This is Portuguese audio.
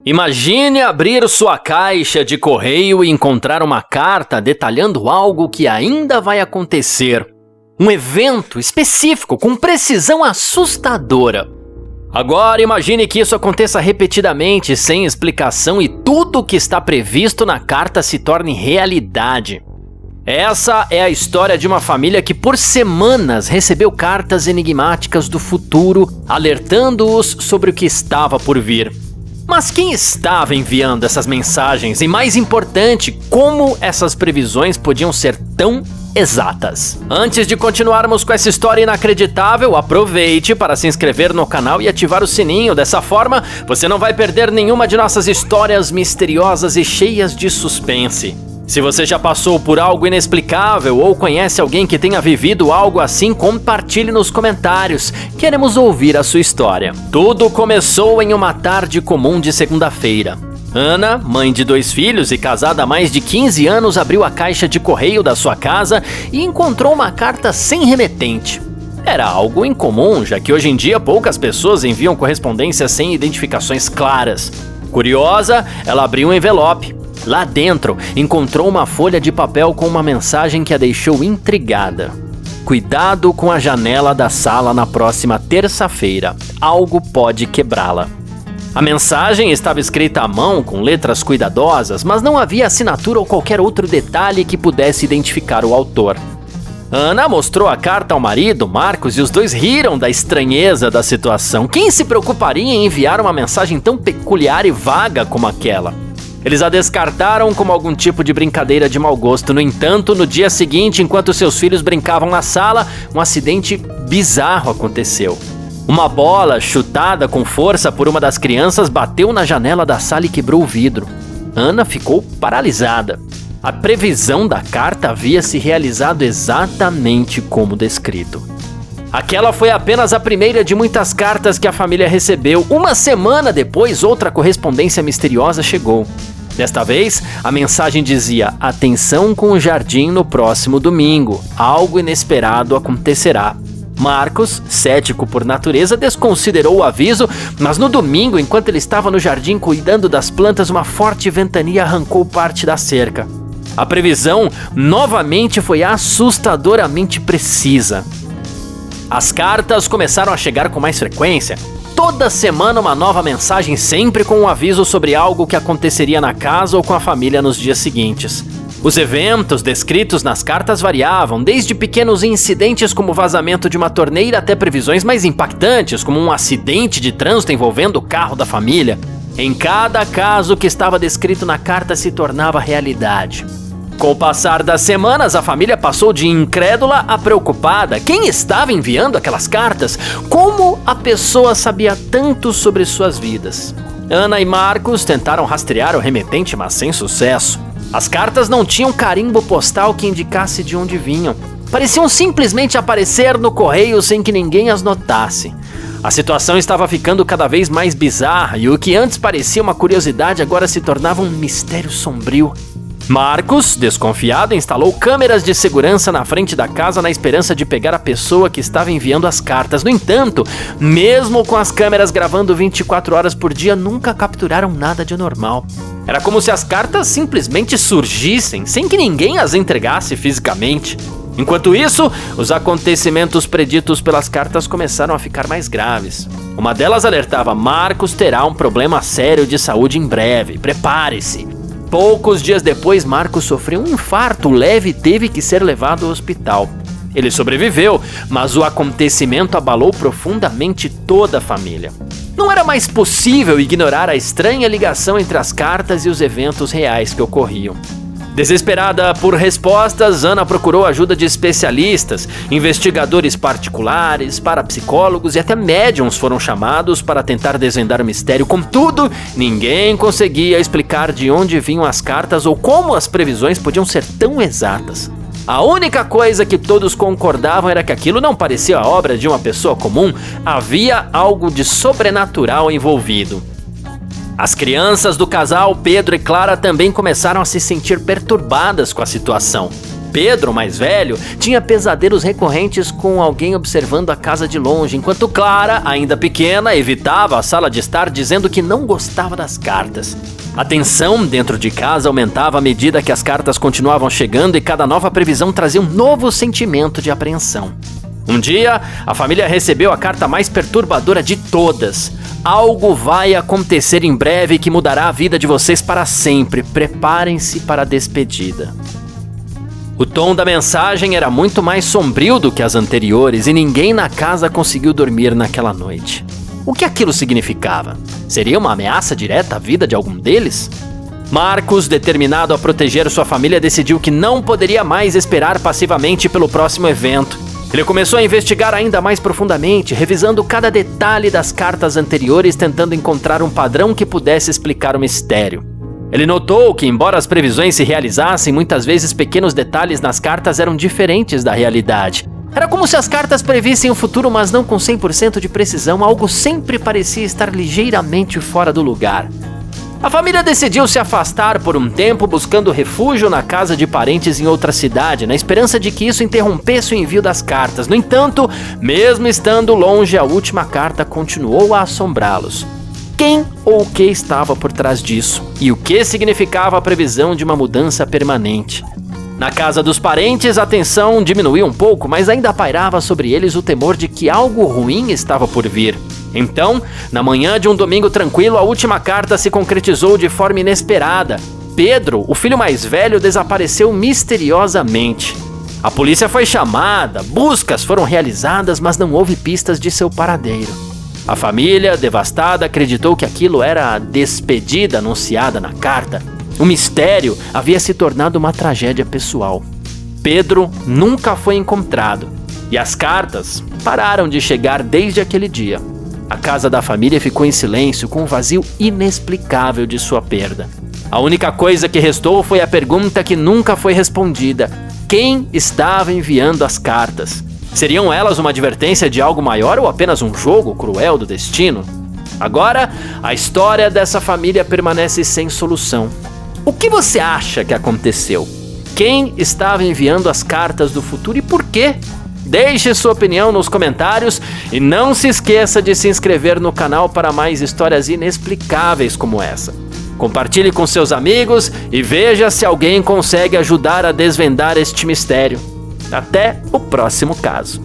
Imagine abrir sua caixa de correio e encontrar uma carta detalhando algo que ainda vai acontecer. Um evento específico com precisão assustadora. Agora imagine que isso aconteça repetidamente, sem explicação, e tudo o que está previsto na carta se torne realidade. Essa é a história de uma família que por semanas recebeu cartas enigmáticas do futuro, alertando-os sobre o que estava por vir. Mas quem estava enviando essas mensagens? E mais importante, como essas previsões podiam ser tão exatas? Antes de continuarmos com essa história inacreditável, aproveite para se inscrever no canal e ativar o sininho. Dessa forma, você não vai perder nenhuma de nossas histórias misteriosas e cheias de suspense. Se você já passou por algo inexplicável ou conhece alguém que tenha vivido algo assim, compartilhe nos comentários. Queremos ouvir a sua história. Tudo começou em uma tarde comum de segunda-feira. Ana, mãe de 2 filhos e casada há mais de 15 anos, abriu a caixa de correio da sua casa e encontrou uma carta sem remetente. Era algo incomum, já que hoje em dia poucas pessoas enviam correspondência sem identificações claras. Curiosa, ela abriu um envelope. Lá dentro, encontrou uma folha de papel com uma mensagem que a deixou intrigada. Cuidado com a janela da sala na próxima terça-feira. Algo pode quebrá-la. A mensagem estava escrita à mão com letras cuidadosas, mas não havia assinatura ou qualquer outro detalhe que pudesse identificar o autor. Ana mostrou a carta ao marido, Marcos, e os dois riram da estranheza da situação. Quem se preocuparia em enviar uma mensagem tão peculiar e vaga como aquela? Eles a descartaram como algum tipo de brincadeira de mau gosto. No entanto, no dia seguinte, enquanto seus filhos brincavam na sala, um acidente bizarro aconteceu. Uma bola chutada com força por uma das crianças bateu na janela da sala e quebrou o vidro. Ana ficou paralisada. A previsão da carta havia se realizado exatamente como descrito. Aquela foi apenas a primeira de muitas cartas que a família recebeu. Uma semana depois, outra correspondência misteriosa chegou. Desta vez, a mensagem dizia: atenção com o jardim no próximo domingo. Algo inesperado acontecerá. Marcos, cético por natureza, desconsiderou o aviso, mas no domingo, enquanto ele estava no jardim cuidando das plantas, uma forte ventania arrancou parte da cerca. A previsão novamente foi assustadoramente precisa. As cartas começaram a chegar com mais frequência. Toda semana uma nova mensagem, sempre com um aviso sobre algo que aconteceria na casa ou com a família nos dias seguintes. Os eventos descritos nas cartas variavam, desde pequenos incidentes como o vazamento de uma torneira até previsões mais impactantes, como um acidente de trânsito envolvendo o carro da família. Em cada caso, o que estava descrito na carta se tornava realidade. Com o passar das semanas, a família passou de incrédula a preocupada. Quem estava enviando aquelas cartas? Como a pessoa sabia tanto sobre suas vidas? Ana e Marcos tentaram rastrear o remetente, mas sem sucesso. As cartas não tinham carimbo postal que indicasse de onde vinham. Pareciam simplesmente aparecer no correio sem que ninguém as notasse. A situação estava ficando cada vez mais bizarra e o que antes parecia uma curiosidade agora se tornava um mistério sombrio. Marcos, desconfiado, instalou câmeras de segurança na frente da casa na esperança de pegar a pessoa que estava enviando as cartas. No entanto, mesmo com as câmeras gravando 24 horas por dia, nunca capturaram nada de anormal. Era como se as cartas simplesmente surgissem, sem que ninguém as entregasse fisicamente. Enquanto isso, os acontecimentos preditos pelas cartas começaram a ficar mais graves. Uma delas alertava: Marcos terá um problema sério de saúde em breve, prepare-se. Poucos dias depois, Marcos sofreu um infarto leve e teve que ser levado ao hospital. Ele sobreviveu, mas o acontecimento abalou profundamente toda a família. Não era mais possível ignorar a estranha ligação entre as cartas e os eventos reais que ocorriam. Desesperada por respostas, Ana procurou a ajuda de especialistas, investigadores particulares, parapsicólogos e até médiums foram chamados para tentar desvendar o mistério. Contudo, ninguém conseguia explicar de onde vinham as cartas ou como as previsões podiam ser tão exatas. A única coisa que todos concordavam era que aquilo não parecia a obra de uma pessoa comum, havia algo de sobrenatural envolvido. As crianças do casal, Pedro e Clara, também começaram a se sentir perturbadas com a situação. Pedro, mais velho, tinha pesadelos recorrentes com alguém observando a casa de longe, enquanto Clara, ainda pequena, evitava a sala de estar dizendo que não gostava das cartas. A tensão dentro de casa aumentava à medida que as cartas continuavam chegando e cada nova previsão trazia um novo sentimento de apreensão. Um dia, a família recebeu a carta mais perturbadora de todas. Algo vai acontecer em breve que mudará a vida de vocês para sempre. Preparem-se para a despedida. O tom da mensagem era muito mais sombrio do que as anteriores e ninguém na casa conseguiu dormir naquela noite. O que aquilo significava? Seria uma ameaça direta à vida de algum deles? Marcos, determinado a proteger sua família, decidiu que não poderia mais esperar passivamente pelo próximo evento. Ele começou a investigar ainda mais profundamente, revisando cada detalhe das cartas anteriores, tentando encontrar um padrão que pudesse explicar o mistério. Ele notou que, embora as previsões se realizassem, muitas vezes pequenos detalhes nas cartas eram diferentes da realidade. Era como se as cartas previssem o futuro, mas não com 100% de precisão. Algo sempre parecia estar ligeiramente fora do lugar. A família decidiu se afastar por um tempo, buscando refúgio na casa de parentes em outra cidade, na esperança de que isso interrompesse o envio das cartas. No entanto, mesmo estando longe, a última carta continuou a assombrá-los. Quem ou o que estava por trás disso? E o que significava a previsão de uma mudança permanente? Na casa dos parentes, a tensão diminuiu um pouco, mas ainda pairava sobre eles o temor de que algo ruim estava por vir. Então, na manhã de um domingo tranquilo, a última carta se concretizou de forma inesperada. Pedro, o filho mais velho, desapareceu misteriosamente. A polícia foi chamada, buscas foram realizadas, mas não houve pistas de seu paradeiro. A família, devastada, acreditou que aquilo era a despedida anunciada na carta. O mistério havia se tornado uma tragédia pessoal. Pedro nunca foi encontrado e as cartas pararam de chegar desde aquele dia. A casa da família ficou em silêncio, com um vazio inexplicável de sua perda. A única coisa que restou foi a pergunta que nunca foi respondida: quem estava enviando as cartas? Seriam elas uma advertência de algo maior ou apenas um jogo cruel do destino? Agora, a história dessa família permanece sem solução. O que você acha que aconteceu? Quem estava enviando as cartas do futuro e por quê? Deixe sua opinião nos comentários e não se esqueça de se inscrever no canal para mais histórias inexplicáveis como essa. Compartilhe com seus amigos e veja se alguém consegue ajudar a desvendar este mistério. Até o próximo caso.